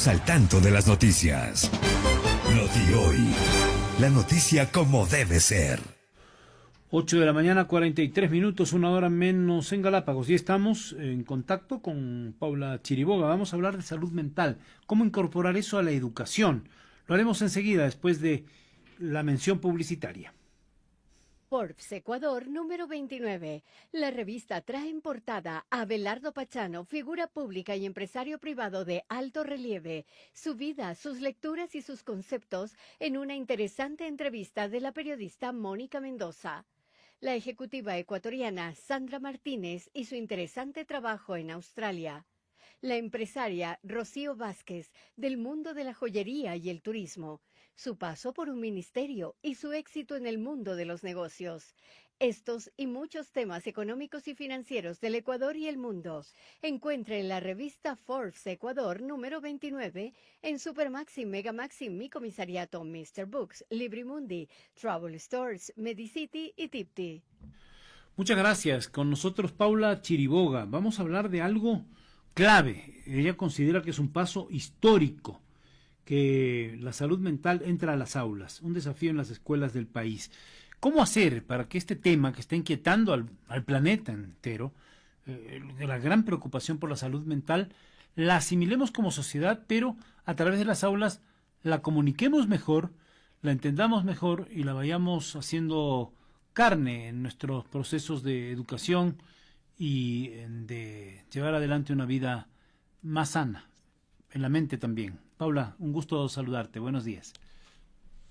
al tanto de las noticias. Noti Hoy. La noticia como debe ser. 8 de la mañana, 43 minutos, una hora menos en Galápagos. Y estamos en contacto con Paula Chiriboga. Vamos a hablar de salud mental. ¿Cómo incorporar eso a la educación? Lo haremos enseguida, después de la mención publicitaria. Forbes Ecuador número 29. La revista trae en portada a Abelardo Pachano, figura pública y empresario privado de alto relieve, su vida, sus lecturas y sus conceptos en una interesante entrevista de la periodista Mónica Mendoza. La ejecutiva ecuatoriana Sandra Martínez y su interesante trabajo en Australia. La empresaria Rocío Vázquez, del mundo de la joyería y el turismo, su paso por un ministerio y su éxito en el mundo de los negocios. Estos y muchos temas económicos y financieros del Ecuador y el mundo encuentre en la revista Forbes Ecuador número 29 en Supermaxi, Megamaxi, Mi Comisariato, Mr. Books, Librimundi, Travel Stores, Medicity y Tipti. Muchas gracias. Con nosotros Paula Chiriboga. Vamos a hablar de algo clave. Ella considera que es un paso histórico que la salud mental entra a las aulas, un desafío en las escuelas del país. ¿Cómo hacer para que este tema que está inquietando al planeta entero, de la gran preocupación por la salud mental, la asimilemos como sociedad, pero a través de las aulas la comuniquemos mejor, la entendamos mejor y la vayamos haciendo carne en nuestros procesos de educación y de llevar adelante una vida más sana, en la mente también? Paula, un gusto saludarte. Buenos días.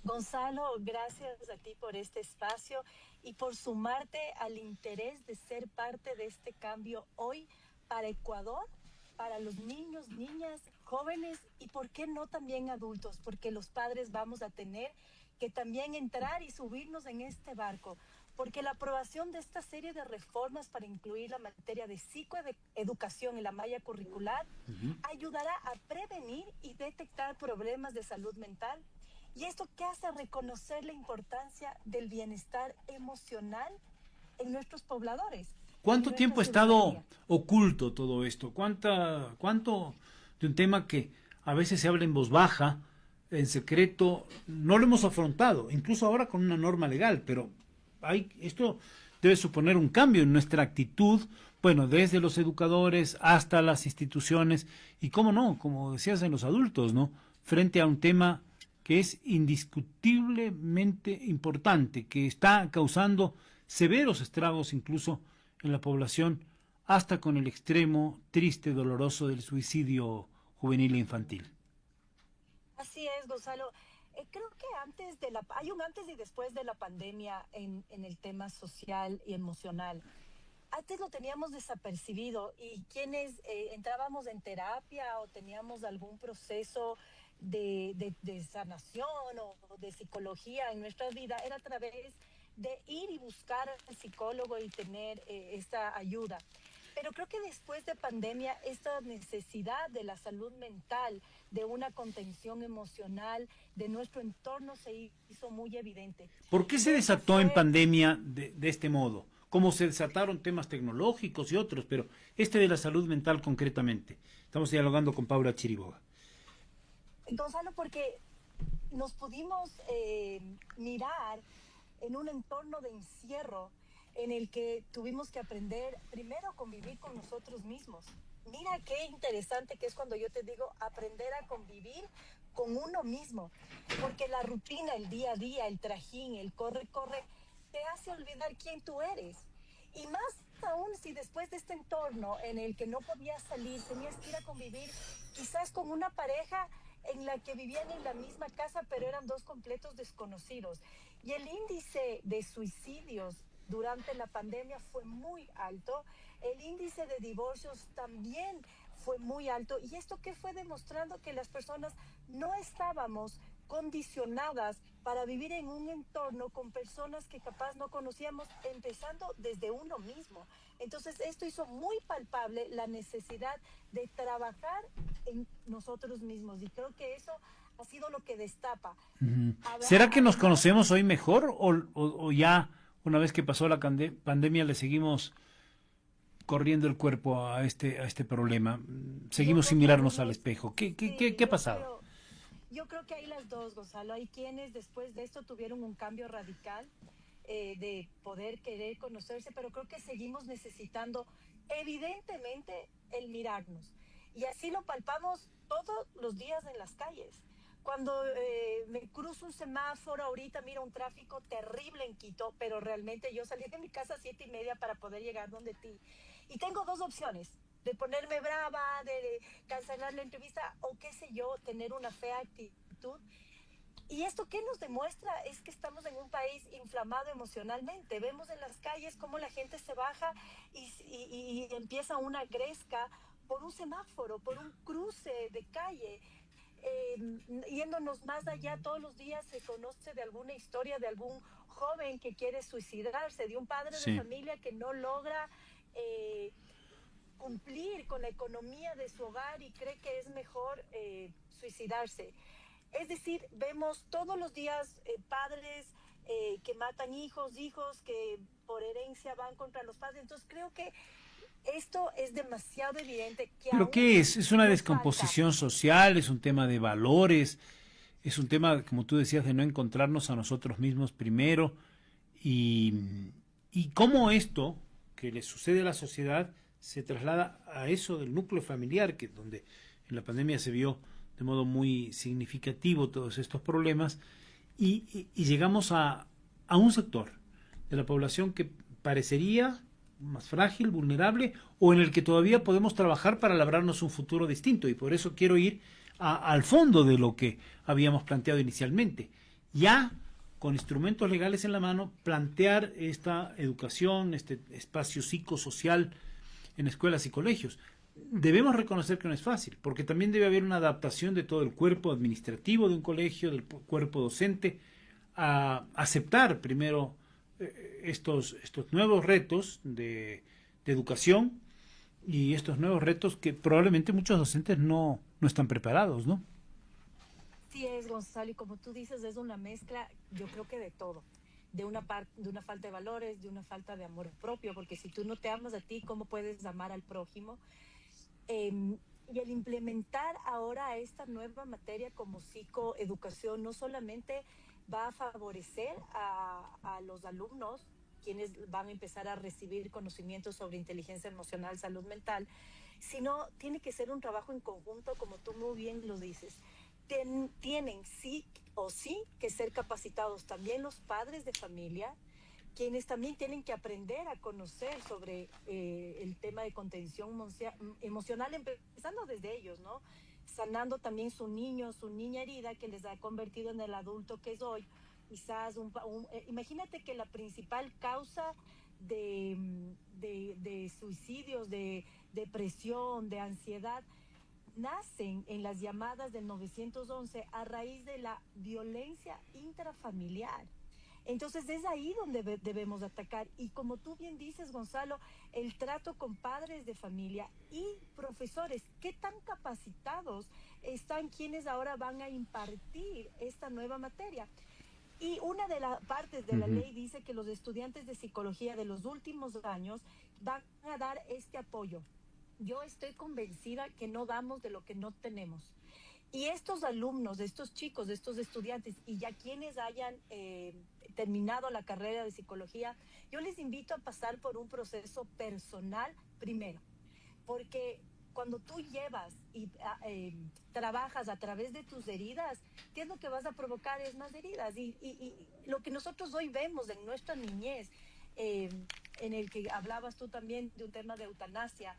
Gonzalo, gracias a ti por este espacio y por sumarte al interés de ser parte de este cambio hoy para Ecuador, para los niños, niñas, jóvenes y por qué no también adultos, porque los padres vamos a tener que también entrar y subirnos en este barco, porque la aprobación de esta serie de reformas para incluir la materia de psicoeducación en la malla curricular ayudará a prevenir y detectar problemas de salud mental. ¿Y esto qué hace? Reconocer la importancia del bienestar emocional en nuestros pobladores. ¿Cuánto tiempo ha estado oculto todo esto? ¿Cuánto de un tema que a veces se habla en voz baja, en secreto, no lo hemos afrontado, incluso ahora con una norma legal, pero esto debe suponer un cambio en nuestra actitud, bueno, desde los educadores hasta las instituciones y cómo no, como decías, en los adultos, ¿no? Frente a un tema que es indiscutiblemente importante, que está causando severos estragos incluso en la población, hasta con el extremo triste, doloroso del suicidio juvenil e infantil. Así es, Gonzalo. Creo que hay un antes y después de la pandemia en el tema social y emocional. Antes lo teníamos desapercibido y quienes entrábamos en terapia o teníamos algún proceso de sanación o de psicología en nuestra vida era a través de ir y buscar al psicólogo y tener esta ayuda. Pero creo que después de pandemia, esta necesidad de la salud mental, de una contención emocional, de nuestro entorno se hizo muy evidente. ¿Por qué se desató en pandemia de este modo? Como se desataron temas tecnológicos y otros, pero de la salud mental concretamente. Estamos dialogando con Paula Chiriboga. Gonzalo, porque nos pudimos mirar en un entorno de encierro en el que tuvimos que aprender primero a convivir con nosotros mismos. Mira qué interesante que es cuando yo te digo aprender a convivir con uno mismo, porque la rutina, el día a día, el trajín, el corre, te hace olvidar quién tú eres. Y más aún si después de este entorno en el que no podías salir, tenías que ir a convivir quizás con una pareja en la que vivían en la misma casa, pero eran dos completos desconocidos. Y el índice de suicidios durante la pandemia fue muy alto, el índice de divorcios también fue muy alto, y esto que fue demostrando que las personas no estábamos condicionadas para vivir en un entorno con personas que capaz no conocíamos, empezando desde uno mismo. Entonces esto hizo muy palpable la necesidad de trabajar en nosotros mismos, y creo que eso ha sido lo que destapa. ¿Será que nos conocemos hoy mejor o ya una vez que pasó la pandemia le seguimos corriendo el cuerpo a este problema. Seguimos Yo sin creo que mirarnos al algunos, espejo. sí, ¿Qué ha pasado? yo creo que hay las dos, Gonzalo. Hay quienes después de esto tuvieron un cambio radical de poder querer conocerse, pero creo que seguimos necesitando, evidentemente, el mirarnos. Y así lo palpamos todos los días en las calles. Cuando me cruzo un semáforo, ahorita miro un tráfico terrible en Quito, pero realmente yo salí de mi casa a 7:30 para poder llegar donde ti. Y tengo dos opciones, de ponerme brava, de cancelar la entrevista o qué sé yo, tener una fea actitud. Y esto qué nos demuestra es que estamos en un país inflamado emocionalmente. Vemos en las calles cómo la gente se baja y empieza una gresca por un semáforo, por un cruce de calle. Yéndonos más allá, todos los días se conoce de alguna historia de algún joven que quiere suicidarse, de un padre de Sí. familia que no logra cumplir con la economía de su hogar y cree que es mejor suicidarse. Es decir, vemos todos los días padres que matan hijos que por herencia van contra los padres. Entonces creo que esto es demasiado evidente que ¿Pero aún qué es? ¿Es una nos falta. descomposición social? ¿Es un tema de valores? ¿Es un tema, como tú decías, de no encontrarnos a nosotros mismos primero? ¿Y cómo esto que le sucede a la sociedad se traslada a eso del núcleo familiar, que donde en la pandemia se vio de modo muy significativo todos estos problemas, y llegamos a un sector de la población que parecería más frágil, vulnerable, o en el que todavía podemos trabajar para labrarnos un futuro distinto? Y por eso quiero ir al fondo de lo que habíamos planteado inicialmente. Ya con instrumentos legales en la mano, plantear esta educación, este espacio psicosocial en escuelas y colegios. Debemos reconocer que no es fácil, porque también debe haber una adaptación de todo el cuerpo administrativo de un colegio, del cuerpo docente, a aceptar primero estos nuevos retos de educación y estos nuevos retos que probablemente muchos docentes no están preparados, ¿no? Sí es, Gonzalo, y como tú dices, es una mezcla, yo creo que de todo. De una de una falta de valores, de una falta de amor propio, porque si tú no te amas a ti, ¿cómo puedes amar al prójimo? Y el implementar ahora esta nueva materia como psicoeducación no solamente va a favorecer a los alumnos, quienes van a empezar a recibir conocimientos sobre inteligencia emocional, salud mental, sino tiene que ser un trabajo en conjunto, como tú muy bien lo dices. Tienen sí o sí que ser capacitados también los padres de familia, quienes también tienen que aprender a conocer sobre el tema de contención emocional, empezando desde ellos, ¿no? Sanando también su niño, su niña herida que les ha convertido en el adulto que es hoy. Quizás, imagínate que la principal causa de suicidios, de depresión, de ansiedad, nacen en las llamadas del 911 a raíz de la violencia intrafamiliar. Entonces es ahí donde debemos atacar. Y como tú bien dices, Gonzalo, el trato con padres de familia y profesores, ¿qué tan capacitados están quienes ahora van a impartir esta nueva materia? Y una de las partes de la ley dice que los estudiantes de psicología de los últimos años van a dar este apoyo. Yo estoy convencida que no damos de lo que no tenemos. Y estos alumnos, estos chicos, estos estudiantes y ya quienes hayan terminado la carrera de psicología, yo les invito a pasar por un proceso personal primero, porque cuando tú llevas y trabajas a través de tus heridas, ¿qué es lo que vas a provocar? Es más heridas. Y lo que nosotros hoy vemos en nuestra niñez, en el que hablabas tú también de un tema de eutanasia,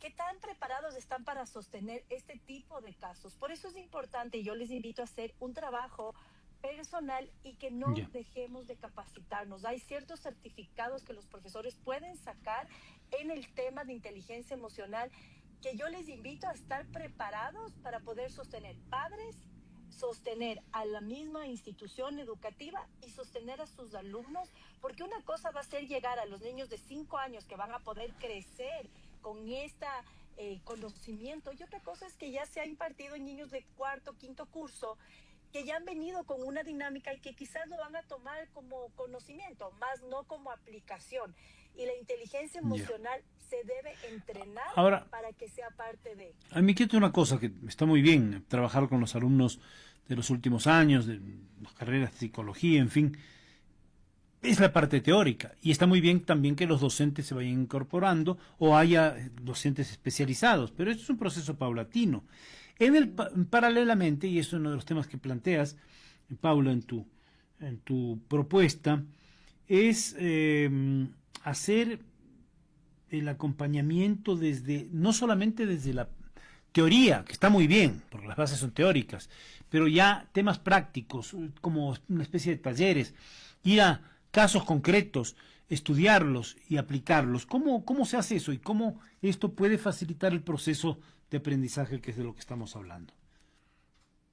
¿qué tan preparados están para sostener este tipo de casos? Por eso es importante, y yo les invito a hacer un trabajo personal y que no dejemos de capacitarnos. Hay ciertos certificados que los profesores pueden sacar en el tema de inteligencia emocional que yo les invito a estar preparados para poder sostener padres, sostener a la misma institución educativa y sostener a sus alumnos, porque una cosa va a ser llegar a los niños de 5 años que van a poder crecer con este conocimiento, y otra cosa es que ya se ha impartido en niños de cuarto, quinto curso, que ya han venido con una dinámica y que quizás lo van a tomar como conocimiento, más no como aplicación. y la inteligencia Ya. emocional se debe entrenar Ahora, para que sea parte de. a mí me inquieta una cosa, que está muy bien trabajar con los alumnos de los últimos años, de las carreras de psicología, en fin, es la parte teórica. Y está muy bien también que los docentes se vayan incorporando o haya docentes especializados, pero esto es un proceso paulatino. Paralelamente, y eso es uno de los temas que planteas, Paula, en tu propuesta, es hacer el acompañamiento desde, no solamente desde la teoría, que está muy bien, porque las bases son teóricas, pero ya temas prácticos, como una especie de talleres, ir a casos concretos, estudiarlos y aplicarlos. ¿Cómo se hace eso y cómo esto puede facilitar el proceso de aprendizaje, que es de lo que estamos hablando?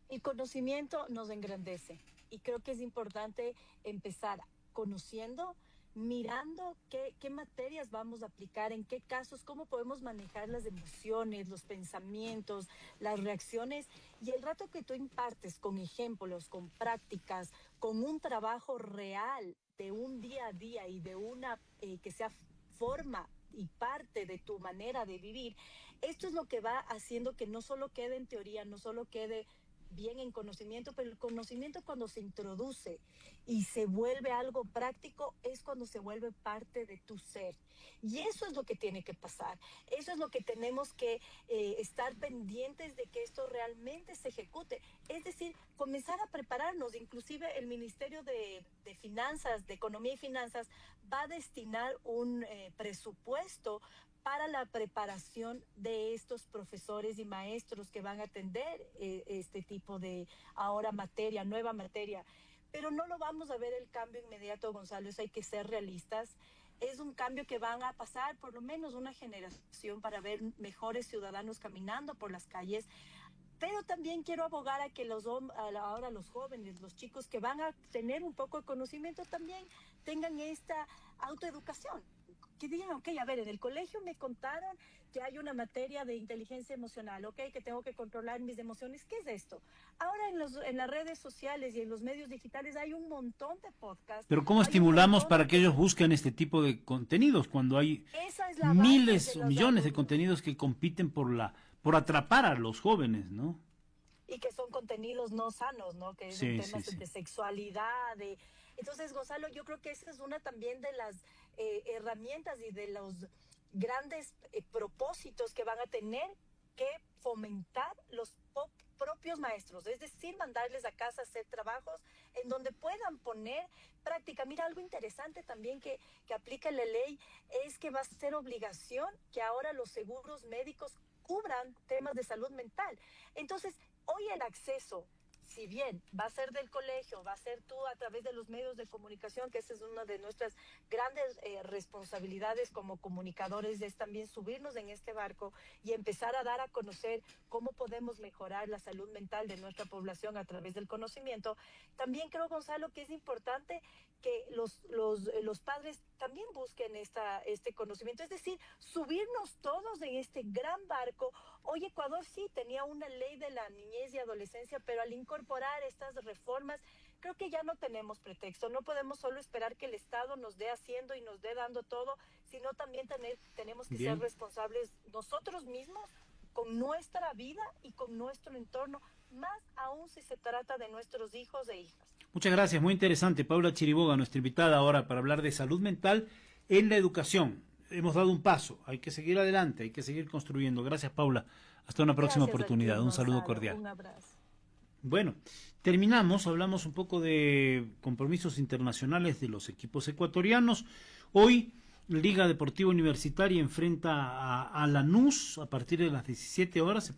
El conocimiento nos engrandece y creo que es importante empezar conociendo, mirando qué materias vamos a aplicar, en qué casos, cómo podemos manejar las emociones, los pensamientos, las reacciones. Y el rato que tú impartes con ejemplos, con prácticas, con un trabajo real de un día a día y de una que sea forma y parte de tu manera de vivir, esto es lo que va haciendo que no solo quede en teoría, no solo quede bien en conocimiento, pero el conocimiento, cuando se introduce y se vuelve algo práctico, es cuando se vuelve parte de tu ser. Y eso es lo que tiene que pasar. Eso es lo que tenemos que estar pendientes de que esto realmente se ejecute. Es decir, comenzar a prepararnos. Inclusive el Ministerio de Finanzas, de Economía y Finanzas, va a destinar un presupuesto para la preparación de estos profesores y maestros que van a atender este tipo de ahora materia, nueva materia. Pero no lo vamos a ver el cambio inmediato, Gonzalo, eso hay que ser realistas. Es un cambio que van a pasar por lo menos una generación para ver mejores ciudadanos caminando por las calles. Pero también quiero abogar a que ahora los jóvenes, los chicos que van a tener un poco de conocimiento, también tengan esta autoeducación. Que digan, ok, a ver, en el colegio me contaron que hay una materia de inteligencia emocional, ok, que tengo que controlar mis emociones. ¿Qué es esto? Ahora en las redes sociales y en los medios digitales hay un montón de podcasts. Pero ¿cómo estimulamos para que ellos busquen este tipo de contenidos cuando hay miles o millones de contenidos que compiten por atrapar a los jóvenes, ¿no? Y que son contenidos no sanos, ¿no? Que son temas de sexualidad, Entonces, Gonzalo, yo creo que esa es una también de las herramientas y de los grandes propósitos que van a tener que fomentar los propios maestros, es decir, mandarles a casa a hacer trabajos en donde puedan poner práctica. Mira, algo interesante también que aplica la ley es que va a ser obligación que ahora los seguros médicos cubran temas de salud mental. Entonces, hoy el acceso, si bien va a ser del colegio, va a ser tú a través de los medios de comunicación, que esa es una de nuestras grandes responsabilidades como comunicadores, es también subirnos en este barco y empezar a dar a conocer cómo podemos mejorar la salud mental de nuestra población a través del conocimiento. También creo, Gonzalo, que es importante que los padres también busquen este conocimiento, es decir, subirnos todos en este gran barco. Hoy Ecuador sí tenía una ley de la niñez y adolescencia, pero al incorporar estas reformas, creo que ya no tenemos pretexto. No podemos solo esperar que el Estado nos dé haciendo y nos dé dando todo, sino también tenemos que ser responsables nosotros mismos con nuestra vida y con nuestro entorno, más aún si se trata de nuestros hijos e hijas. Muchas gracias, muy interesante. Paula Chiriboga, nuestra invitada ahora para hablar de salud mental en la educación. Hemos dado un paso, hay que seguir adelante, hay que seguir construyendo. Gracias, Paula. Hasta una próxima oportunidad. Un saludo cordial. Un abrazo. Bueno, terminamos, hablamos un poco de compromisos internacionales de los equipos ecuatorianos. Hoy, Liga Deportiva Universitaria enfrenta a Lanús a partir de las 17 horas.